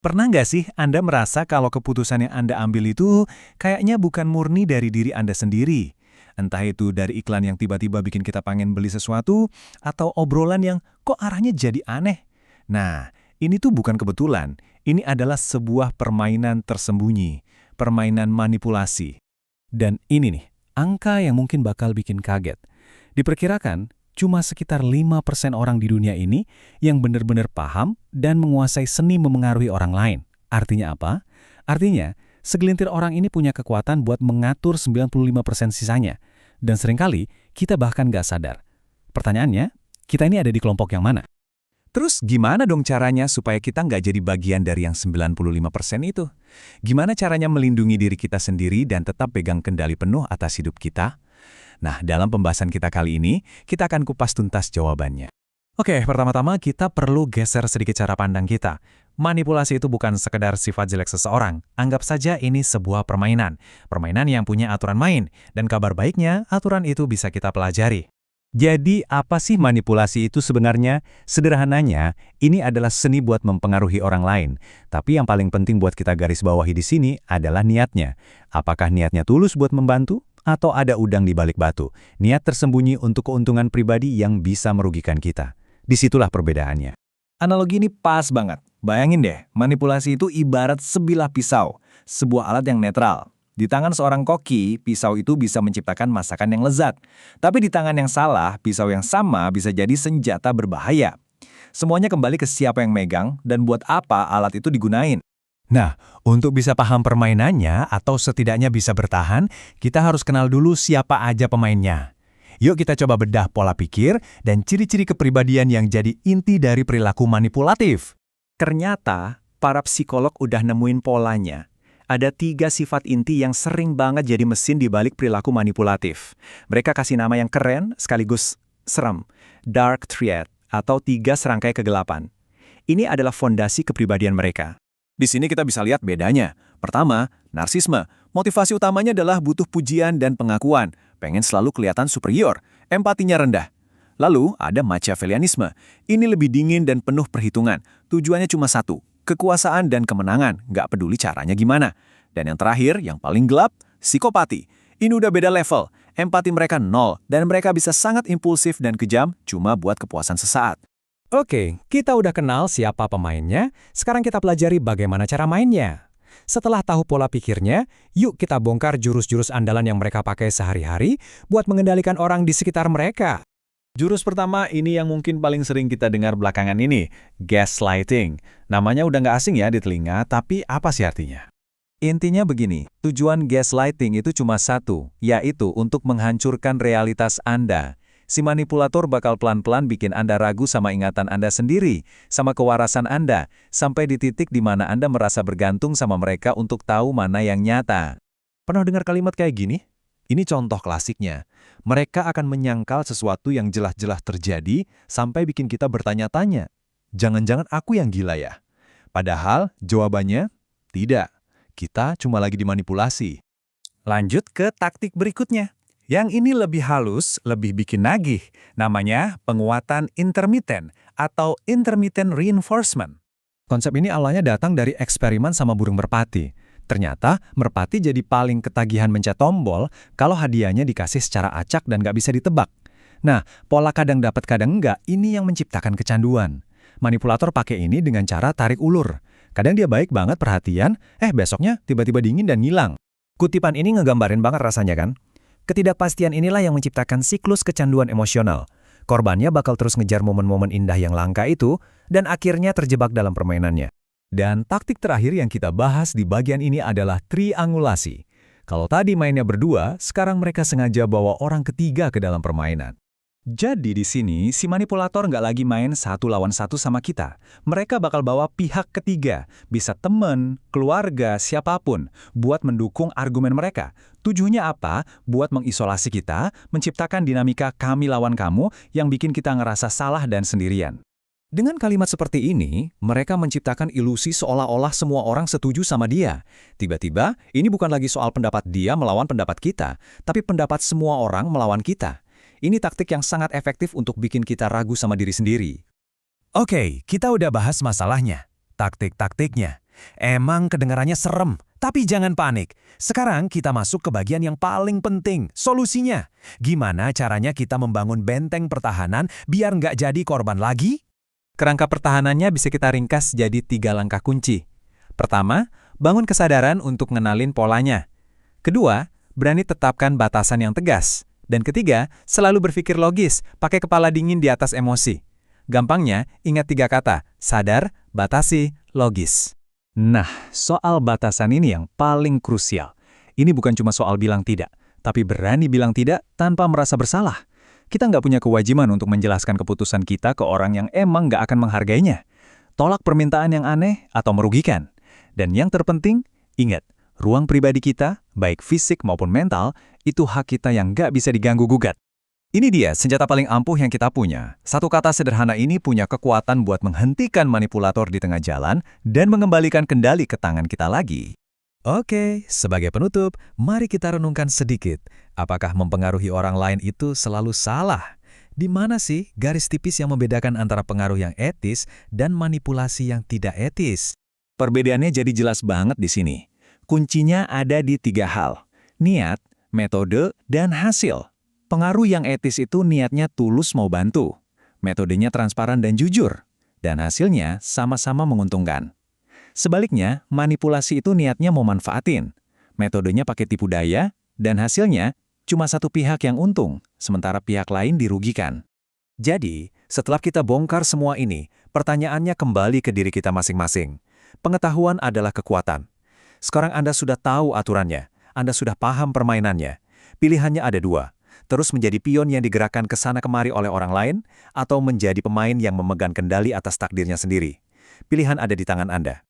Pernah nggak sih Anda merasa kalau keputusan yang Anda ambil itu kayaknya bukan murni dari diri Anda sendiri? Entah itu dari iklan yang tiba-tiba bikin kita pengen beli sesuatu, atau obrolan yang kok arahnya jadi aneh? Nah, ini tuh bukan kebetulan. Ini adalah sebuah permainan tersembunyi, permainan manipulasi. Dan ini nih, angka yang mungkin bakal bikin kaget. Diperkirakan, cuma sekitar 5% orang di dunia ini yang benar-benar paham dan menguasai seni memengaruhi orang lain. Artinya apa? Artinya, segelintir orang ini punya kekuatan buat mengatur 95% sisanya. Dan seringkali, kita bahkan nggak sadar. Pertanyaannya, kita ini ada di kelompok yang mana? Terus gimana dong caranya supaya kita nggak jadi bagian dari yang 95% itu? Gimana caranya melindungi diri kita sendiri dan tetap pegang kendali penuh atas hidup kita? Nah, dalam pembahasan kita kali ini, kita akan kupas tuntas jawabannya. Oke, pertama-tama kita perlu geser sedikit cara pandang kita. Manipulasi itu bukan sekedar sifat jelek seseorang. Anggap saja ini sebuah permainan. Permainan yang punya aturan main. Dan kabar baiknya, aturan itu bisa kita pelajari. Jadi, apa sih manipulasi itu sebenarnya? Sederhananya, ini adalah seni buat mempengaruhi orang lain. Tapi yang paling penting buat kita garis bawahi di sini adalah niatnya. Apakah niatnya tulus buat membantu? Atau ada udang di balik batu, niat tersembunyi untuk keuntungan pribadi yang bisa merugikan kita. Disitulah perbedaannya. Analogi ini pas banget. Bayangin deh, manipulasi itu ibarat sebilah pisau, sebuah alat yang netral. Di tangan seorang koki, pisau itu bisa menciptakan masakan yang lezat. Tapi di tangan yang salah, pisau yang sama bisa jadi senjata berbahaya. Semuanya kembali ke siapa yang megang dan buat apa alat itu digunain. Nah, untuk bisa paham permainannya atau setidaknya bisa bertahan, kita harus kenal dulu siapa aja pemainnya. Yuk kita coba bedah pola pikir dan ciri-ciri kepribadian yang jadi inti dari perilaku manipulatif. Ternyata, para psikolog udah nemuin polanya. Ada 3 sifat inti yang sering banget jadi mesin di balik perilaku manipulatif. Mereka kasih nama yang keren sekaligus serem, dark triad atau 3 serangkai kegelapan. Ini adalah fondasi kepribadian mereka. Di sini kita bisa lihat bedanya. Pertama, narsisme. Motivasi utamanya adalah butuh pujian dan pengakuan. Pengen selalu kelihatan superior. Empatinya rendah. Lalu, ada Machiavellianisme. Ini lebih dingin dan penuh perhitungan. Tujuannya cuma satu, kekuasaan dan kemenangan. Nggak peduli caranya gimana. Dan yang terakhir, yang paling gelap, psikopati. Ini udah beda level. Empati mereka nol. Dan mereka bisa sangat impulsif dan kejam cuma buat kepuasan sesaat. Oke, kita udah kenal siapa pemainnya, sekarang kita pelajari bagaimana cara mainnya. Setelah tahu pola pikirnya, yuk kita bongkar jurus-jurus andalan yang mereka pakai sehari-hari buat mengendalikan orang di sekitar mereka. Jurus pertama ini yang mungkin paling sering kita dengar belakangan ini, gaslighting. Namanya udah nggak asing ya di telinga, tapi apa sih artinya? Intinya begini, tujuan gaslighting itu cuma satu, yaitu untuk menghancurkan realitas Anda. Si manipulator bakal pelan-pelan bikin Anda ragu sama ingatan Anda sendiri, sama kewarasan Anda, sampai di titik di mana Anda merasa bergantung sama mereka untuk tahu mana yang nyata. Pernah dengar kalimat kayak gini? Ini contoh klasiknya. Mereka akan menyangkal sesuatu yang jelas-jelas terjadi sampai bikin kita bertanya-tanya. Jangan-jangan aku yang gila ya? Padahal jawabannya, tidak. Kita cuma lagi dimanipulasi. Lanjut ke taktik berikutnya. Yang ini lebih halus, lebih bikin nagih. Namanya penguatan intermiten atau intermittent reinforcement. Konsep ini awalnya datang dari eksperimen sama burung merpati. Ternyata, merpati jadi paling ketagihan mencet tombol kalau hadiahnya dikasih secara acak dan nggak bisa ditebak. Nah, pola kadang dapat kadang enggak, ini yang menciptakan kecanduan. Manipulator pakai ini dengan cara tarik ulur. Kadang dia baik banget perhatian, besoknya tiba-tiba dingin dan ngilang. Kutipan ini ngegambarin banget rasanya kan? Ketidakpastian inilah yang menciptakan siklus kecanduan emosional. Korbannya bakal terus ngejar momen-momen indah yang langka itu, dan akhirnya terjebak dalam permainannya. Dan taktik terakhir yang kita bahas di bagian ini adalah triangulasi. Kalau tadi mainnya berdua, sekarang mereka sengaja bawa orang ketiga ke dalam permainan. Jadi di sini, si manipulator nggak lagi main 1 lawan 1 sama kita. Mereka bakal bawa pihak ketiga, bisa teman, keluarga, siapapun, buat mendukung argumen mereka. Tujuannya apa? Buat mengisolasi kita, menciptakan dinamika kami lawan kamu yang bikin kita ngerasa salah dan sendirian. Dengan kalimat seperti ini, mereka menciptakan ilusi seolah-olah semua orang setuju sama dia. Tiba-tiba, ini bukan lagi soal pendapat dia melawan pendapat kita, tapi pendapat semua orang melawan kita. Ini taktik yang sangat efektif untuk bikin kita ragu sama diri sendiri. Oke, kita udah bahas masalahnya, taktik-taktiknya. Emang kedengarannya serem, tapi jangan panik. Sekarang kita masuk ke bagian yang paling penting, solusinya. Gimana caranya kita membangun benteng pertahanan biar nggak jadi korban lagi? Kerangka pertahanannya bisa kita ringkas jadi 3 langkah kunci. Pertama, bangun kesadaran untuk ngenalin polanya. Kedua, berani tetapkan batasan yang tegas. Dan ketiga, selalu berpikir logis, pakai kepala dingin di atas emosi. Gampangnya, ingat 3 kata, sadar, batasi, logis. Nah, soal batasan ini yang paling krusial. Ini bukan cuma soal bilang tidak, tapi berani bilang tidak tanpa merasa bersalah. Kita nggak punya kewajiban untuk menjelaskan keputusan kita ke orang yang emang nggak akan menghargainya. Tolak permintaan yang aneh atau merugikan. Dan yang terpenting, ingat, ruang pribadi kita, baik fisik maupun mental, itu hak kita yang nggak bisa diganggu-gugat. Ini dia senjata paling ampuh yang kita punya. Satu kata sederhana ini punya kekuatan buat menghentikan manipulator di tengah jalan dan mengembalikan kendali ke tangan kita lagi. Oke, sebagai penutup, mari kita renungkan sedikit. Apakah mempengaruhi orang lain itu selalu salah? Di mana sih garis tipis yang membedakan antara pengaruh yang etis dan manipulasi yang tidak etis? Perbedaannya jadi jelas banget di sini. Kuncinya ada di 3 hal. Niat, metode, dan hasil. Pengaruh yang etis itu niatnya tulus mau bantu. Metodenya transparan dan jujur. Dan hasilnya sama-sama menguntungkan. Sebaliknya, manipulasi itu niatnya mau manfaatin. Metodenya pakai tipu daya, dan hasilnya cuma satu pihak yang untung, sementara pihak lain dirugikan. Jadi, setelah kita bongkar semua ini, pertanyaannya kembali ke diri kita masing-masing. Pengetahuan adalah kekuatan. Sekarang Anda sudah tahu aturannya, Anda sudah paham permainannya. Pilihannya ada 2. Terus menjadi pion yang digerakkan ke sana kemari oleh orang lain, atau menjadi pemain yang memegang kendali atas takdirnya sendiri. Pilihan ada di tangan Anda.